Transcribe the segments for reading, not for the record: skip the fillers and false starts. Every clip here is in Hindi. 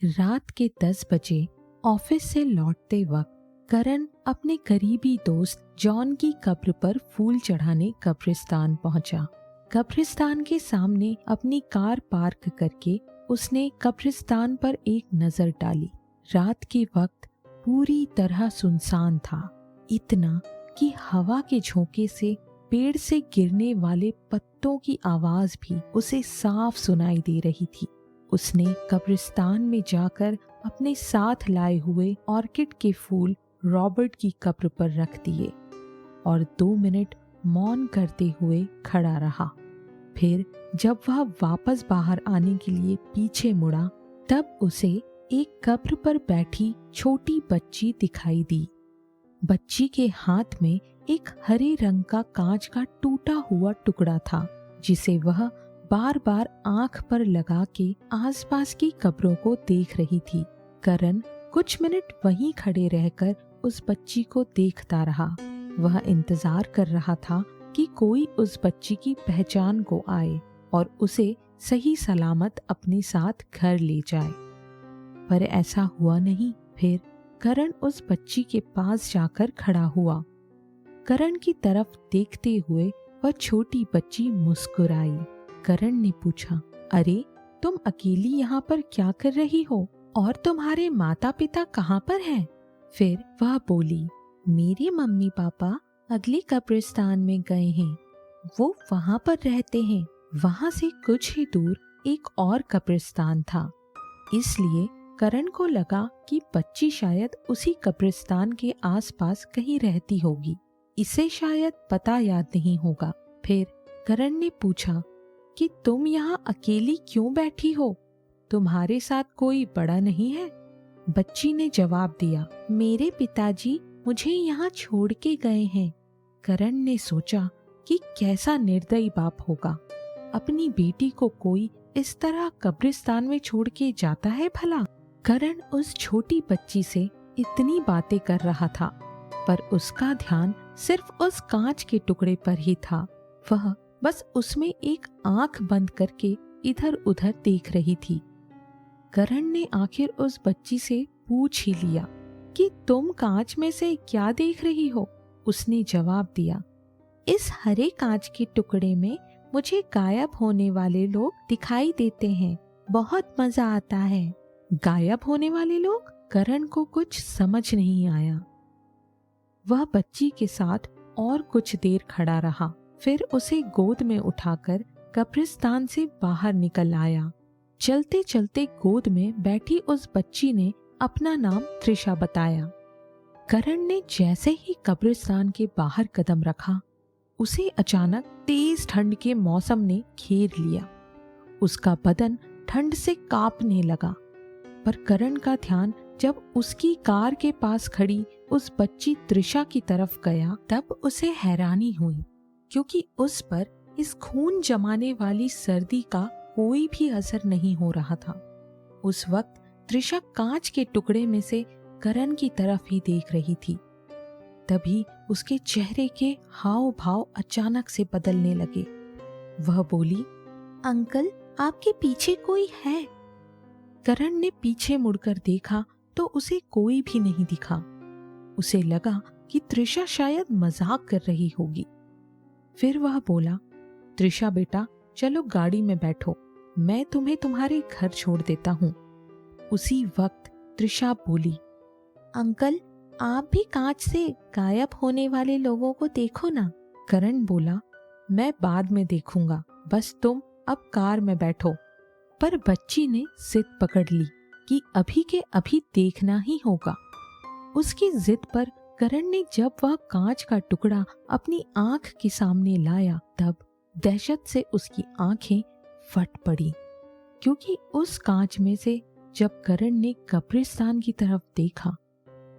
रात के 10 बजे ऑफिस से लौटते वक्त करण अपने करीबी दोस्त जॉन की कब्र पर फूल चढ़ाने कब्रिस्तान पहुंचा। कब्रिस्तान के सामने अपनी कार पार्क करके उसने कब्रिस्तान पर एक नजर डाली। रात के वक्त पूरी तरह सुनसान था, इतना कि हवा के झोंके से पेड़ से गिरने वाले पत्तों की आवाज भी उसे साफ सुनाई दे रही थी। उसने कब्रिस्तान में जाकर अपने साथ लाए हुए ऑर्किड के फूल रॉबर्ट की कब्र पर रख दिए और 2 मिनट मौन करते हुए खड़ा रहा। फिर जब वह वापस बाहर आने के लिए पीछे मुड़ा, तब उसे एक कब्र पर बैठी छोटी बच्ची दिखाई दी। बच्ची के हाथ में एक हरे रंग का कांच का टूटा हुआ टुकड़ा था, जिसे वह बार बार आंख पर लगा के आसपास की कब्रों को देख रही थी। करण कुछ मिनट वहीं खड़े रहकर उस बच्ची को देखता रहा। वह इंतजार कर रहा था कि कोई उस बच्ची की पहचान को आए और उसे सही सलामत अपने साथ घर ले जाए, पर ऐसा हुआ नहीं। फिर करण उस बच्ची के पास जाकर खड़ा हुआ। करण की तरफ देखते हुए वह छोटी बच्ची मुस्कुराई। करण ने पूछा, अरे तुम अकेली यहाँ पर क्या कर रही हो और तुम्हारे माता पिता कहाँ पर हैं? फिर वह बोली, मेरे मम्मी पापा अगले कब्रिस्तान में गए हैं, वो वहाँ पर रहते हैं। वहाँ से कुछ ही दूर एक और कब्रिस्तान था, इसलिए करण को लगा कि बच्ची शायद उसी कब्रिस्तान के आसपास कहीं रहती होगी। इसे शायद पता याद नहीं होगा। फिर करण ने पूछा कि तुम यहाँ अकेली क्यों बैठी हो? तुम्हारे साथ कोई बड़ा नहीं है? बच्ची ने जवाब दिया, मेरे पिताजी मुझे यहाँ छोड़ के गए हैं। करण ने सोचा कि कैसा निर्दयी बाप होगा, अपनी बेटी को कोई इस तरह कब्रिस्तान में छोड़ के जाता है भला? करण उस छोटी बच्ची से इतनी बातें कर रहा था, पर उसका ध्यान सिर्फ उस कांच के टुकड़े पर ही था। वह बस उसमें एक आंख बंद करके इधर उधर देख रही थी। करण ने आखिर उस बच्ची से पूछ ही लिया कि तुम कांच में से क्या देख रही हो? उसने जवाब दिया, इस हरे कांच के टुकड़े में मुझे गायब होने वाले लोग दिखाई देते हैं, बहुत मजा आता है। गायब होने वाले लोग? करण को कुछ समझ नहीं आया। वह बच्ची के साथ और कुछ देर खड़ा रहा, फिर उसे गोद में उठाकर कब्रिस्तान से बाहर निकल आया। चलते चलते गोद में बैठी उस बच्ची ने अपना नाम त्रिशा बताया। करण ने जैसे ही कब्रिस्तान के बाहर कदम रखा, उसे अचानक तेज ठंड के मौसम ने घेर लिया। उसका बदन ठंड से कांपने लगा, पर करण का ध्यान जब उसकी कार के पास खड़ी उस बच्ची त्रिशा की तरफ गया, तब उसे हैरानी हुई, क्योंकि उस पर इस खून जमाने वाली सर्दी का कोई भी असर नहीं हो रहा था। उस वक्त त्रिशा कांच के टुकड़े में से करण की तरफ ही देख रही थी। तभी उसके चेहरे के हाव भाव अचानक से बदलने लगे। वह बोली, अंकल आपके पीछे कोई है? करण ने पीछे मुड़कर देखा तो उसे कोई भी नहीं दिखा। उसे लगा कि त्रिशा शायद मजाक कर रही होगी। फिर वह बोला, त्रिशा बेटा चलो गाड़ी में बैठो, मैं तुम्हें तुम्हारे घर छोड़ देता हूँ। उसी वक्त त्रिशा बोली, अंकल आप भी कांच से गायब होने वाले लोगों को देखो ना। करण बोला, मैं बाद में देखूंगा, बस तुम अब कार में बैठो। पर बच्ची ने जिद पकड़ ली कि अभी के अभी देखना ही होगा। उसकी जिद पर करण ने जब वह कांच का टुकड़ा अपनी आंख के सामने लाया, तब दहशत से उसकी आंखें फट पड़ी, क्योंकि उस कांच में से जब करण ने कब्रिस्तान की तरफ देखा,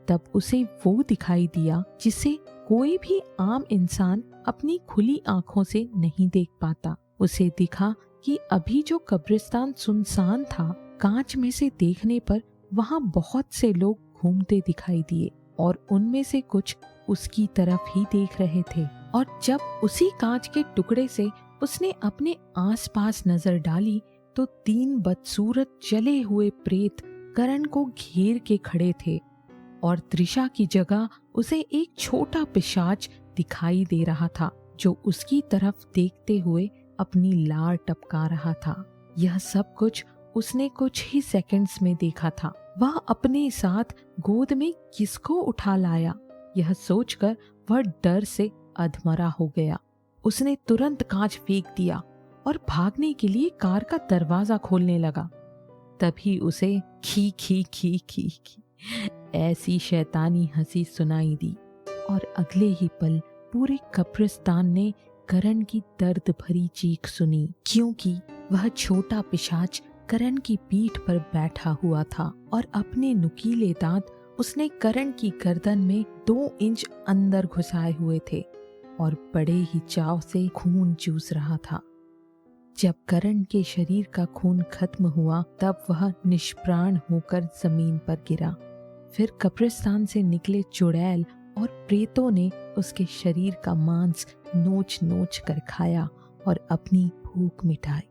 तब उसे वो दिखाई दिया जिसे कोई भी आम इंसान अपनी खुली आंखों से नहीं देख पाता। उसे दिखा कि अभी जो कब्रिस्तान सुनसान था, कांच में से देखने पर वहां बहुत से लोग घूमते दिखाई दिए और उनमें से कुछ उसकी तरफ ही देख रहे थे। और जब उसी कांच के टुकड़े से उसने अपने आसपास नजर डाली तो 3 बदसूरत जले हुए प्रेत करण को घेर के खड़े थे और त्रिशा की जगह उसे एक छोटा पिशाच दिखाई दे रहा था जो उसकी तरफ देखते हुए अपनी लार टपका रहा था। यह सब कुछ उसने कुछ ही सेकंड्स में देखा था। वह अपने साथ गोद में किसको उठा लाया, यह सोचकर वह डर से अधमरा हो गया। उसने तुरंत कांच फेंक दिया और भागने के लिए कार का दरवाजा खोलने लगा। तभी उसे खी खी खी खी खी ऐसी शैतानी हंसी सुनाई दी और अगले ही पल पूरे कब्रिस्तान ने करण की दर्द भरी चीख सुनी, क्योंकि वह छोटा पिशाच करण की पीठ पर बैठा हुआ था और अपने नुकीले दांत उसने करण की गर्दन में 2 इंच अंदर घुसाए हुए थे और बड़े ही चाव से खून चूस रहा था। जब करण के शरीर का खून खत्म हुआ तब वह निष्प्राण होकर जमीन पर गिरा। फिर कब्रिस्तान से निकले चुड़ैल और प्रेतों ने उसके शरीर का मांस नोच नोच कर खाया और अपनी भूख मिटाई।